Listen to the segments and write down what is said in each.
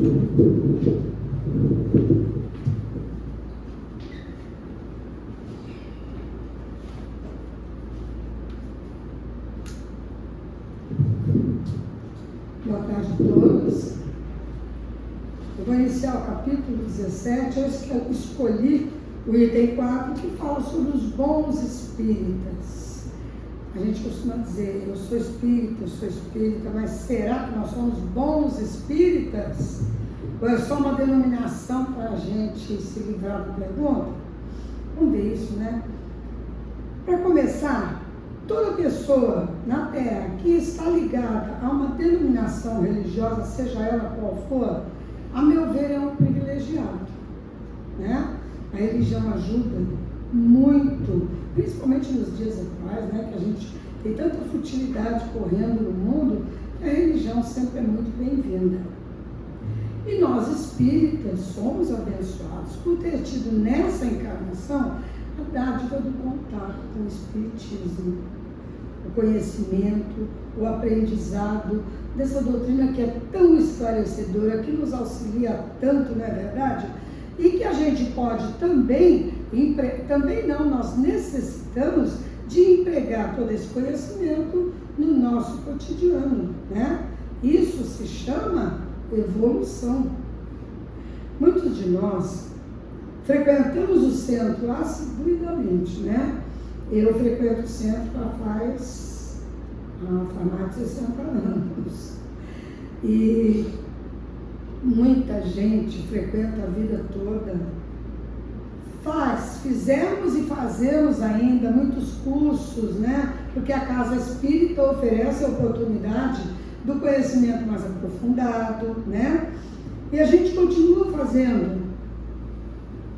Boa tarde a todos. Eu vou iniciar o capítulo 17. Eu escolhi o item 4, que fala sobre os bons espíritas. A gente costuma dizer, eu sou espírita, mas será que nós somos bons espíritas? Ou é só uma denominação para a gente se livrar da pergunta? Vamos ver isso, né? Para começar, toda pessoa na Terra que está ligada a uma denominação religiosa, seja ela qual for, a meu ver é um privilegiado, né? A religião ajuda muito, principalmente nos dias atuais, né? Que a gente tem tanta futilidade correndo no mundo, que a religião sempre é muito bem-vinda. E nós espíritas somos abençoados por ter tido nessa encarnação a dádiva do contato com o espiritismo, o conhecimento, o aprendizado dessa doutrina que é tão esclarecedora, que nos auxilia tanto, não é verdade? E que a gente pode também não, nós necessitamos de empregar todo esse conhecimento no nosso cotidiano, né? Isso se chama evolução. Muitos de nós frequentamos o centro assiduamente, né? Eu frequento o centro faz mais de 60 anos. E muita gente frequenta a vida toda. Fizemos e fazemos ainda muitos cursos, né? Porque a Casa Espírita oferece a oportunidade do conhecimento mais aprofundado, né? E a gente continua fazendo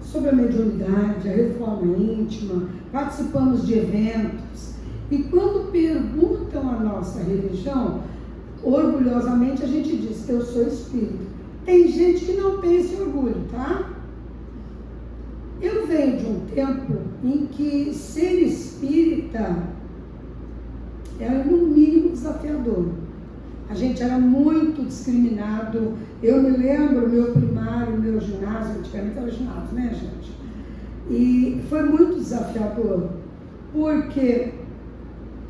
sobre a mediunidade, a reforma íntima, participamos de eventos. E quando perguntam a nossa religião, orgulhosamente a gente diz, eu sou espírita. Tem gente que não tem esse orgulho, tá? Eu venho de um tempo em que ser espírita era no mínimo desafiador. A gente era muito discriminado. Eu me lembro, meu primário, meu ginásio, antigamente era ginásio, né, gente? E foi muito desafiador, porque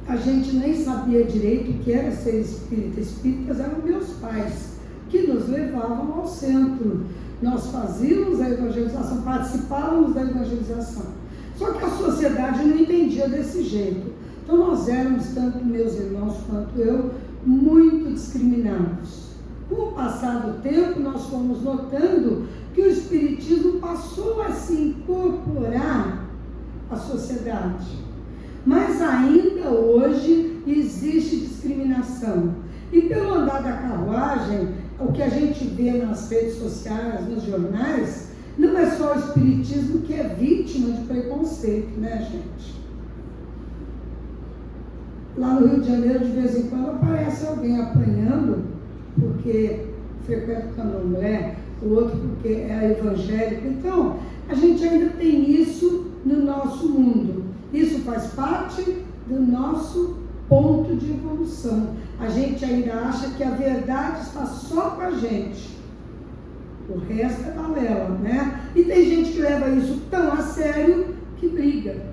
a gente nem sabia direito o que era ser espírita. Espíritas eram meus pais, que nos levavam ao centro. Nós fazíamos a evangelização, participávamos da evangelização. Só que a sociedade não entendia desse jeito. Então nós éramos, tanto meus irmãos quanto eu, muito discriminados. Com o passar do tempo, nós fomos notando que o espiritismo passou a se incorporar à sociedade. Mas ainda hoje existe discriminação. E pelo andar da carruagem, o que a gente vê nas redes sociais, nos jornais, não é só o espiritismo que é vítima de preconceito, né, gente? Lá no Rio de Janeiro, de vez em quando, aparece alguém apanhando porque frequenta o candomblé, o outro porque é evangélico. Então, a gente ainda tem isso no nosso mundo. Isso faz parte do nosso ponto de evolução. A gente ainda acha que a verdade está só com a gente. O resto é balela, né? E tem gente que leva isso tão a sério que briga.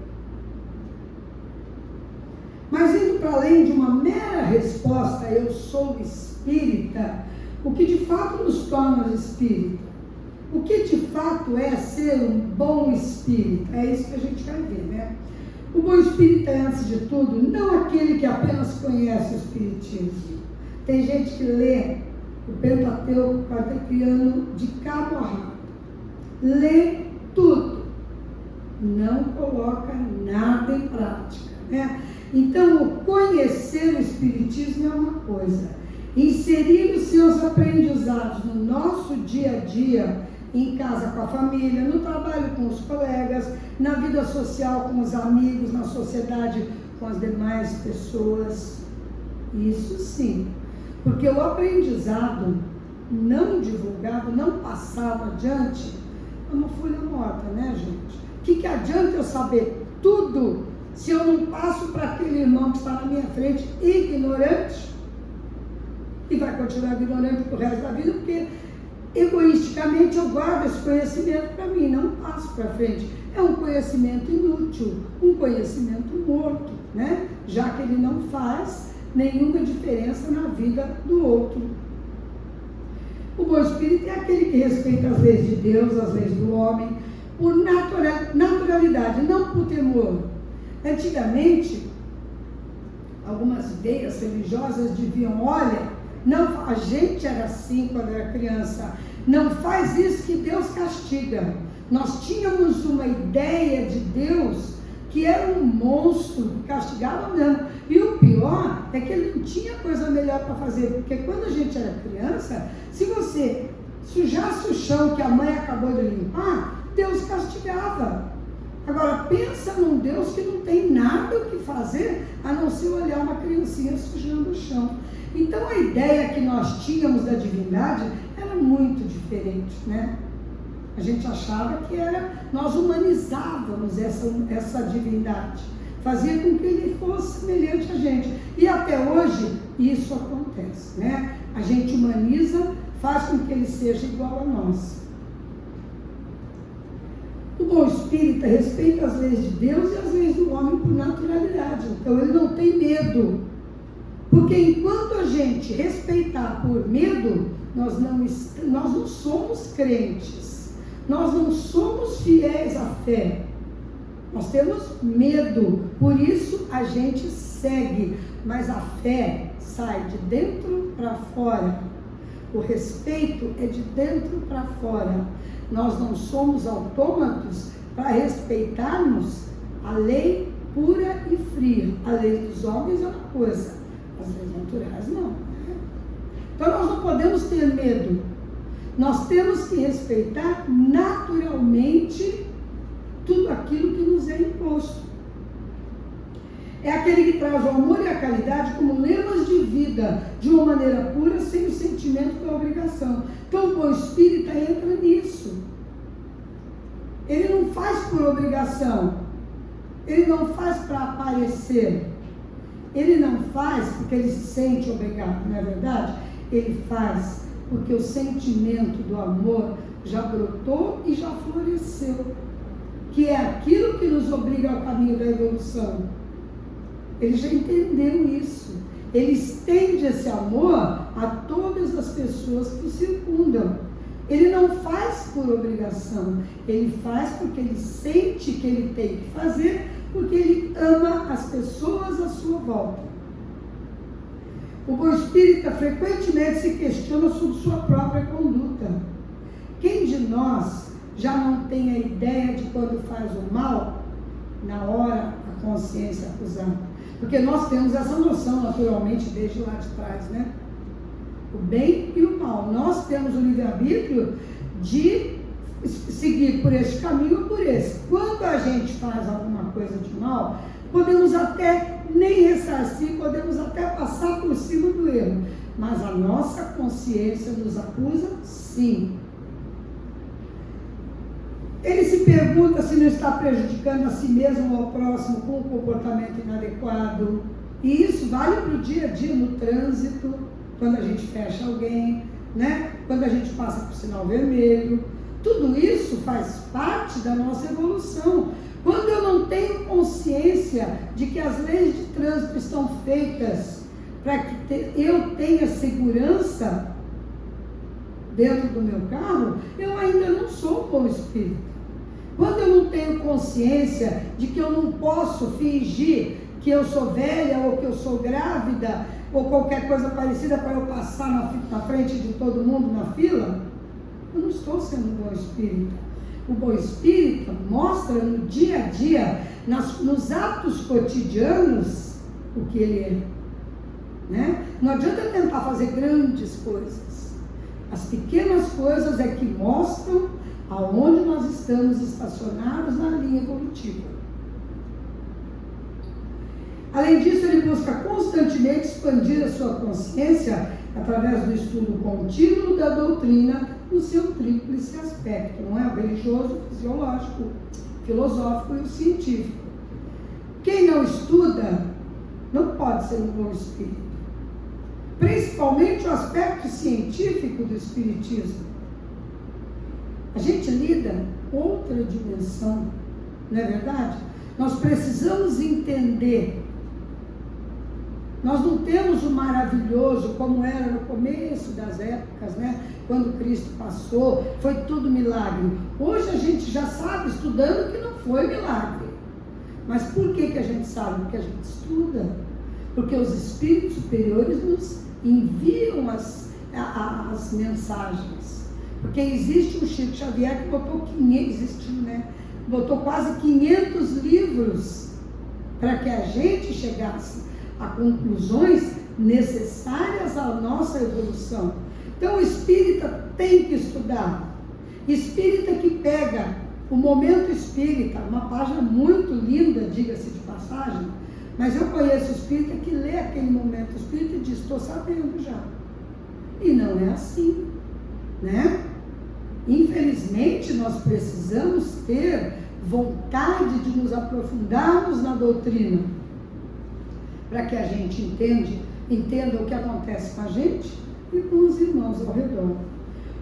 Mas indo para além de uma mera resposta, eu sou espírita, o que de fato nos torna espírita? O que de fato é ser um bom espírita? É isso que a gente vai ver, né? O bom espírita é, antes de tudo, não aquele que apenas conhece o espiritismo. Tem gente que lê o Pentateuco kardeciano de cabo a rabo. Lê tudo. Não coloca nada em prática, né? Então, o conhecer o espiritismo é uma coisa. Inserir os seus aprendizados no nosso dia a dia, em casa com a família, no trabalho com os colegas, na vida social com os amigos, na sociedade com as demais pessoas. Isso sim, porque o aprendizado não divulgado, não passado adiante, é uma folha morta, né, gente? O que adianta eu saber tudo se eu não passo para aquele irmão que está na minha frente ignorante? E vai continuar ignorante para o resto da vida, porque egoisticamente eu guardo esse conhecimento para mim, não passo para frente. É um conhecimento inútil, um conhecimento morto, né? Já que ele não faz nenhuma diferença na vida do outro. O bom espírito é aquele que respeita as leis de Deus, as leis do homem, por naturalidade, não por temor. Antigamente, algumas ideias religiosas diziam, olha, não, a gente era assim quando era criança, não faz isso que Deus castiga. Nós tínhamos uma ideia de Deus que era um monstro, que castigava mesmo. E o pior é que ele não tinha coisa melhor para fazer, porque quando a gente era criança, se você sujasse o chão que a mãe acabou de limpar, Deus castigava. Agora, pensa num Deus que não tem nada o que fazer, a não ser olhar uma criancinha sujando o chão. Então, a ideia que nós tínhamos da divindade era muito diferente, né? A gente achava que nós humanizávamos essa divindade, fazia com que ele fosse semelhante a gente. E até hoje, isso acontece, né? A gente humaniza, faz com que ele seja igual a nós. O bom espírita respeita as leis de Deus e as leis do homem por naturalidade. Então ele não tem medo. Porque enquanto a gente respeitar por medo, nós não somos crentes. Nós não somos fiéis à fé. Nós temos medo. Por isso a gente segue. Mas a fé sai de dentro para fora. O respeito é de dentro para fora. Nós não somos autômatos para respeitarmos a lei pura e fria. A lei dos homens é uma coisa, as leis naturais não. Então nós não podemos ter medo. Nós temos que respeitar naturalmente tudo aquilo que nos é imposto. É aquele que traz o amor e a caridade como lemas de vida, de uma maneira pura, sem o sentimento da obrigação. Então o bom espírita entra nisso. Ele não faz por obrigação. Ele não faz para aparecer. Ele não faz porque ele se sente obrigado, não é verdade? Ele faz porque o sentimento do amor já brotou e já floresceu. Que é aquilo que nos obriga ao caminho da evolução. Ele já entendeu isso. Ele estende esse amor a todas as pessoas que o circundam. Ele não faz por obrigação. Ele faz porque ele sente que ele tem que fazer, porque ele ama as pessoas à sua volta. O bom espírita frequentemente se questiona sobre sua própria conduta. Quem de nós já não tem a ideia de quando faz o mal, na hora a consciência acusada? Porque nós temos essa noção naturalmente desde lá de trás, né? O bem e o mal. Nós temos o livre-arbítrio de seguir por este caminho ou por esse. Quando a gente faz alguma coisa de mal, podemos até nem ressarcir, podemos até passar por cima do erro. Mas a nossa consciência nos acusa, sim. Ele se pergunta se não está prejudicando a si mesmo ou ao próximo com um comportamento inadequado. E isso vale para o dia a dia, no trânsito, quando a gente fecha alguém, né? Quando a gente passa por sinal vermelho. Tudo isso faz parte da nossa evolução. Quando eu não tenho consciência de que as leis de trânsito estão feitas para que eu tenha segurança dentro do meu carro, eu ainda não sou um bom espírito. Quando eu não tenho consciência de que eu não posso fingir que eu sou velha ou que eu sou grávida ou qualquer coisa parecida para eu passar na frente de todo mundo na fila, eu não estou sendo um bom espírito. O bom espírito mostra no dia a dia, nos atos cotidianos, o que ele é. Né? Não adianta tentar fazer grandes coisas. As pequenas coisas é que mostram aonde nós estamos estacionados na linha evolutiva. Além disso, ele busca constantemente expandir a sua consciência através do estudo contínuo da doutrina no seu tríplice aspecto, não é? O religioso, o fisiológico, o filosófico e o científico. Quem não estuda não pode ser um bom espírito. Principalmente o aspecto científico do espiritismo. A gente lida com outra dimensão, não é verdade? Nós precisamos entender. Nós não temos o maravilhoso como era no começo das épocas, né? Quando Cristo passou, foi tudo milagre. Hoje a gente já sabe, estudando, que não foi milagre. Mas por que a gente sabe? Porque a gente estuda. Porque os espíritos superiores nos enviam as mensagens. Porque existe um Chico Xavier que botou quase 500 livros para que a gente chegasse a conclusões necessárias à nossa evolução. Então o espírita tem que estudar. Espírita que pega o Momento Espírita, uma página muito linda, diga-se de passagem, mas eu conheço espírita que lê aquele Momento Espírita e diz, estou sabendo já. E não é assim, né? Infelizmente nós precisamos ter vontade de nos aprofundarmos na doutrina, para que a gente entenda o que acontece com a gente e com os irmãos ao redor.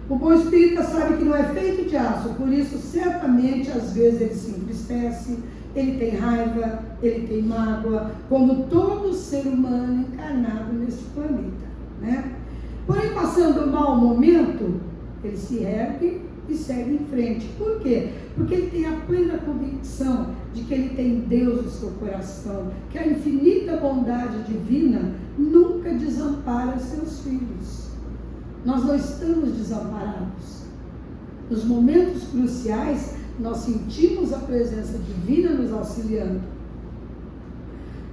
O bom espírita sabe que não é feito de aço, por isso certamente às vezes ele se entristece, ele tem raiva, ele tem mágoa, como todo ser humano encarnado neste planeta, né? Porém, passando um mau momento, ele se ergue e segue em frente. Por quê? Porque ele tem a plena convicção de que ele tem Deus no seu coração, que a infinita bondade divina nunca desampara seus filhos. Nós não estamos desamparados. Nos momentos cruciais, nós sentimos a presença divina nos auxiliando.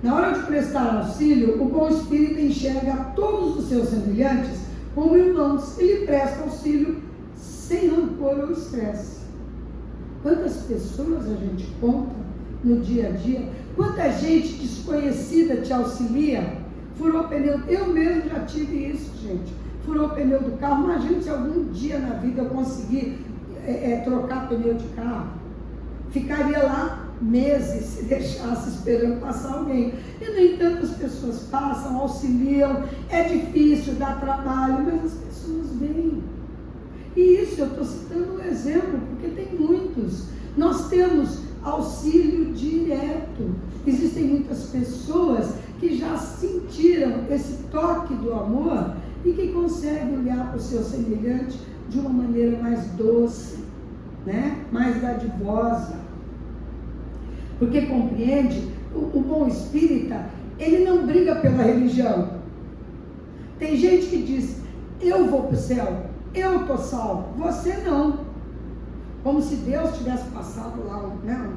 Na hora de prestar auxílio, o bom espírito enxerga todos os seus semelhantes como irmãos. Ele presta auxílio sem rancor ou estresse. Quantas pessoas a gente conta no dia a dia? Quanta gente desconhecida te auxilia? Furou pneu. Eu mesmo já tive isso, gente. Furou o pneu do carro. Imagina se algum dia na vida eu conseguir trocar pneu de carro. Ficaria lá meses se deixasse esperando passar alguém. E, no entanto, as pessoas passam, auxiliam. É difícil, dá trabalho, mas as pessoas vêm. E isso eu estou citando um exemplo, porque tem muitos. Nós temos auxílio direto. Existem muitas pessoas que já sentiram esse toque do amor e que conseguem olhar para o seu semelhante de uma maneira mais doce, né? Mais dadivosa. Porque compreende, o bom espírita, ele não briga pela religião. Tem gente que diz, eu vou para o céu, eu estou salvo, você não. Como se Deus tivesse passado lá um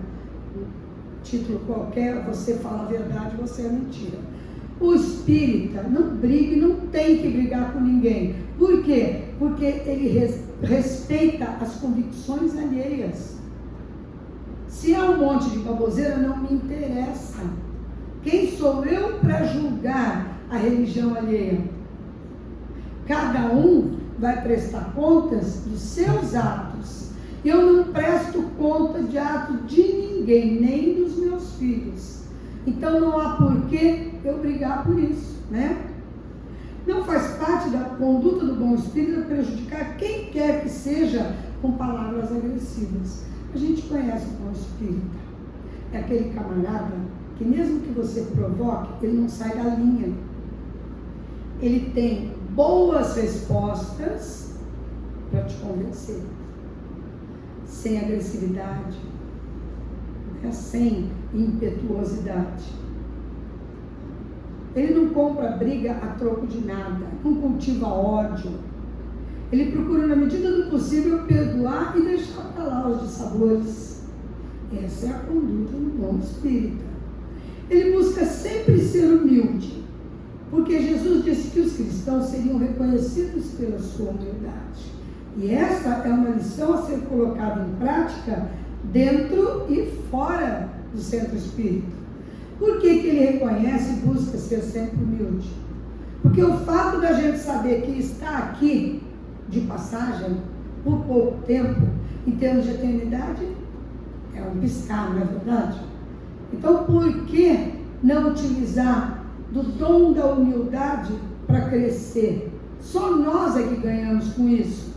título qualquer, você fala a verdade, você é mentira. O espírita não briga, não tem que brigar com ninguém. Por quê? Porque ele respeita as convicções alheias. Se há um monte de baboseira, não me interessa. Quem sou eu para julgar a religião alheia? Cada um vai prestar contas dos seus atos. Eu não presto conta de ato de ninguém, nem dos meus filhos. Então não há por que eu brigar por isso, né? Não faz parte da conduta do bom espírito prejudicar quem quer que seja com palavras agressivas. A gente conhece o bom espírita. É aquele camarada que mesmo que você provoque, ele não sai da linha. Ele tem boas respostas para te convencer. Sem agressividade, né? Sem impetuosidade. Ele não compra briga a troco de nada, não cultiva ódio. Ele procura, na medida do possível, perdoar e deixar para lá os dissabores. Essa é a conduta do bom espírita. Ele busca sempre ser humilde, porque Jesus disse que os cristãos seriam reconhecidos pela sua humildade. E essa é uma lição a ser colocada em prática dentro e fora do centro espírita. Por que ele reconhece e busca ser sempre humilde? Porque o fato da gente saber que está aqui de passagem por pouco tempo, em termos de eternidade, é um piscar, não é verdade? Então, por que não utilizar do dom da humildade para crescer? Só nós é que ganhamos com isso.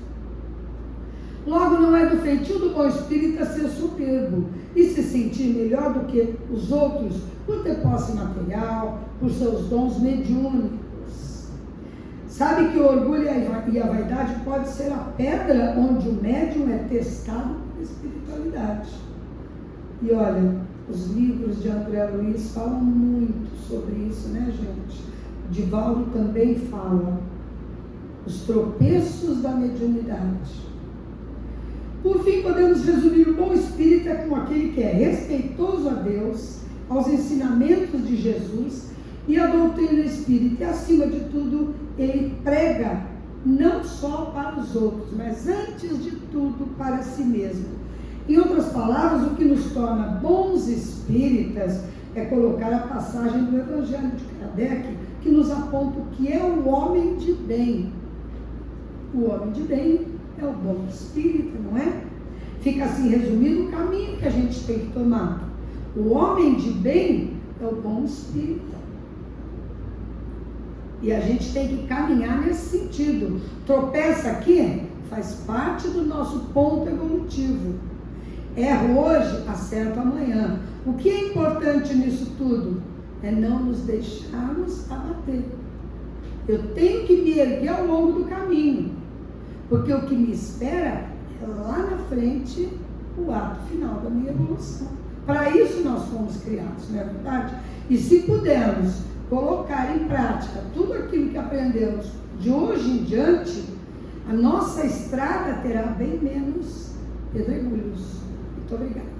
Logo, não é do feitio do bom espírito ser soberbo e se sentir melhor do que os outros por ter posse material, por seus dons mediúnicos. Sabe que o orgulho e a vaidade pode ser a pedra onde o médium é testado por espiritualidade. E olha, os livros de André Luiz falam muito sobre isso, né, gente? Divaldo também fala. Os tropeços da mediunidade. Por fim, podemos resumir: o bom espírito é como aquele que é respeitoso a Deus, aos ensinamentos de Jesus e à doutrina espírita. E, acima de tudo, ele prega não só para os outros, mas antes de tudo para si mesmo. Em outras palavras, o que nos torna bons espíritas é colocar a passagem do Evangelho de Kardec, que nos aponta o que é o homem de bem. O homem de bem é o bom espírito, não é? Fica assim resumido o caminho que a gente tem que tomar. O homem de bem é o bom espírito. E a gente tem que caminhar nesse sentido. Tropeça aqui, faz parte do nosso ponto evolutivo. Erro hoje, acerto amanhã. O que é importante nisso tudo? É não nos deixarmos abater. Eu tenho que me erguer ao longo do caminho, porque o que me espera é lá na frente o ato final da minha evolução. Para isso nós fomos criados, não é verdade? E se pudermos colocar em prática tudo aquilo que aprendemos de hoje em diante, a nossa estrada terá bem menos pedregulhos. Muito obrigada.